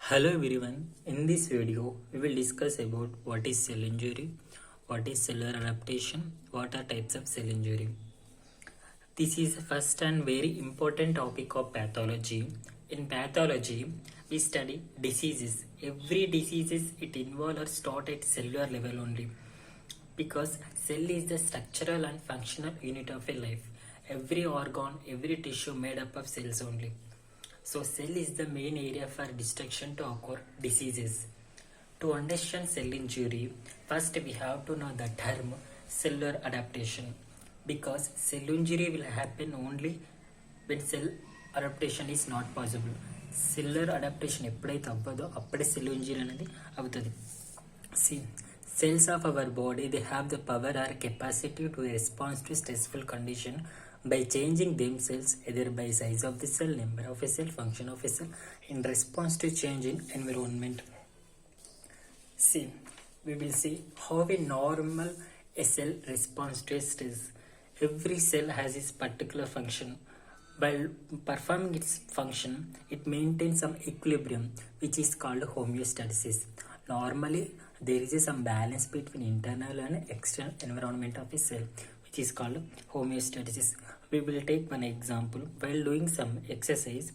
Hello everyone, in this video we will discuss about what is cell injury, what is cellular adaptation, what are types of cell injury. This is the first and very important topic of pathology. In pathology, we study diseases. Every diseases it involves or start at cellular level only because cell is the structural and functional unit of a life. Every organ, every tissue made up of cells only. So cell is the main area for destruction to occur diseases. To understand cell injury, first we have to know the term cellular adaptation because cell injury will happen only when cell adaptation is not possible. Cellular adaptation ఎప్పుడైతే అవ్వదో అప్పుడే cell injury అనేది అవుతుంది. See, cells of our body they have the power or capacity to respond to stressful condition by changing themselves either by size of the cell, number of a cell, function of a cell in response to change in environment. See, we will see how a normal a cell responds to stress. Every cell has its particular function. While performing its function, it maintains some equilibrium which is called homeostasis. Normally, there is some balance between internal and external environment of a cell which is called homeostasis. We will take one example. While doing some exercise,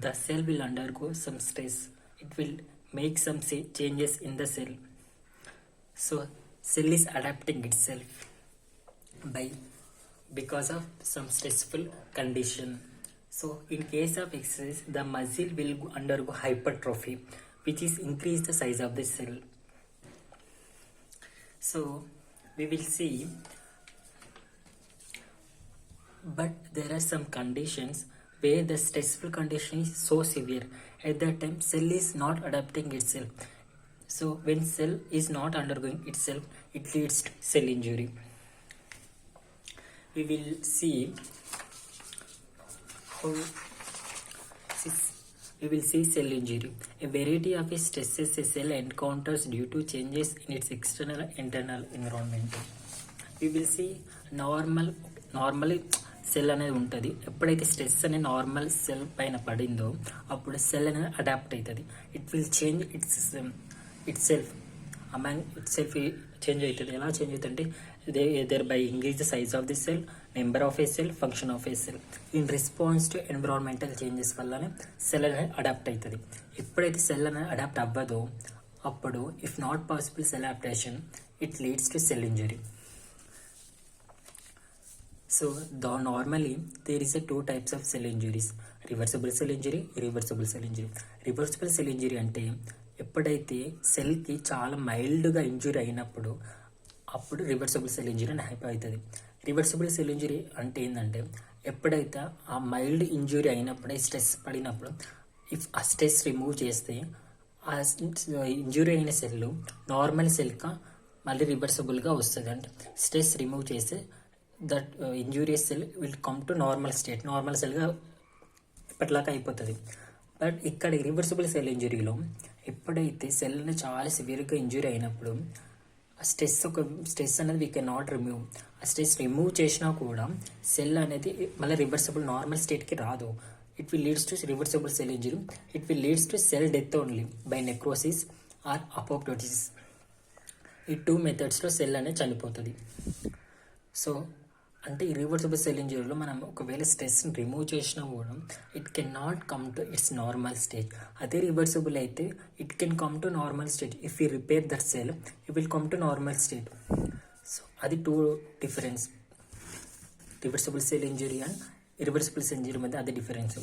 the cell will undergo some stress. It will make some changes in the cell. So cell is adapting itself because of some stressful condition. So in case of exercise, the muscle will undergo hypertrophy, which is increase the size of the cell. So we will see, but there are some conditions where the stressful condition is so severe. At that time, cell is not adapting itself. So when cell is not undergoing itself, it leads to cell injury. We will see how cell injury. A variety of stresses a cell encounters due to changes in its external and internal environment. We will see normally cell అనేది ఉంటుంది. ఎప్పుడైతే stress అనేది normal cell పైన పడిందో అప్పుడు cell అనేది adapt అవుతుంది. It will change it self change అవుతుంది. ఎలా చేంజ్ అవుతుంది అంటే either by increase the size of the cell, number of A cell, function of A cell in response to environmental changes వల్లనే సెల్ అనేది adapt అవుతుంది. ఎప్పుడైతే cell అనేది adapt అవ్వదో అప్పుడు if not possible cell adaptation it leads to cell injury. So normally there is a two types of cell injuries: reversible cell injury, irreversible cell injury. Reversible cell injury అంటే ఎప్పుడైతే సెల్కి చాలా మైల్డ్గా injury అయినప్పుడు అప్పుడు reversible cell injury అని అవుతుంది. Reversible cell injury అంటే ఏంటంటే ఎప్పుడైతే ఆ మైల్డ్ ఇంజురీ అయినప్పుడే స్ట్రెస్ పడినప్పుడు ఇఫ్ ఆ స్ట్రెస్ రిమూవ్ చేస్తే ఆ ఇంజురీ అయిన సెల్ నార్మల్ సెల్గా మళ్ళీ రివర్సిబుల్గా వస్తుంది. అంటే స్ట్రెస్ రిమూవ్ చేస్తే that injurious cell will come to normal state, normal సెల్గా ఇప్పటిలాగా అయిపోతుంది. బట్ ఇక్కడ రివర్సిబుల్ సెల్ ఇంజురీలో ఎప్పుడైతే సెల్ని చాలా సివియర్గా ఇంజురీ అయినప్పుడు ఆ స్ట్రెస్ అనేది వీ కెన్ నాట్ రిమూవ్. ఆ స్ట్రెస్ రిమూవ్ చేసినా కూడా సెల్ అనేది మళ్ళీ రివర్సిబుల్ నార్మల్ స్టేట్కి రాదు. It will leads to reversible cell injury. It will leads to cell death only by necrosis or apoptosis. ఈ టూ మెథడ్స్లో సెల్ అనేది చనిపోతుంది. సో అంటే ఇర్రివర్సిబుల్ సెల్ ఇంజరీలో మనం ఒకవేళ స్ట్రెస్ని రిమూవ్ చేసినా కూడా it can not come to its normal state. అదే రివర్సిబుల్ అయితే it can come to normal state. If you repair that cell it will come to normal state. So అది two difference. Reversible cell injury and irreversible cell injury మధ్య అది difference.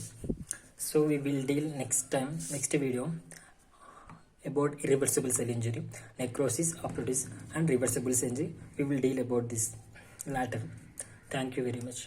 So we will deal next video about irreversible cell injury, necrosis, apoptosis and reversible cell injury. We will deal about this later. Thank you very much.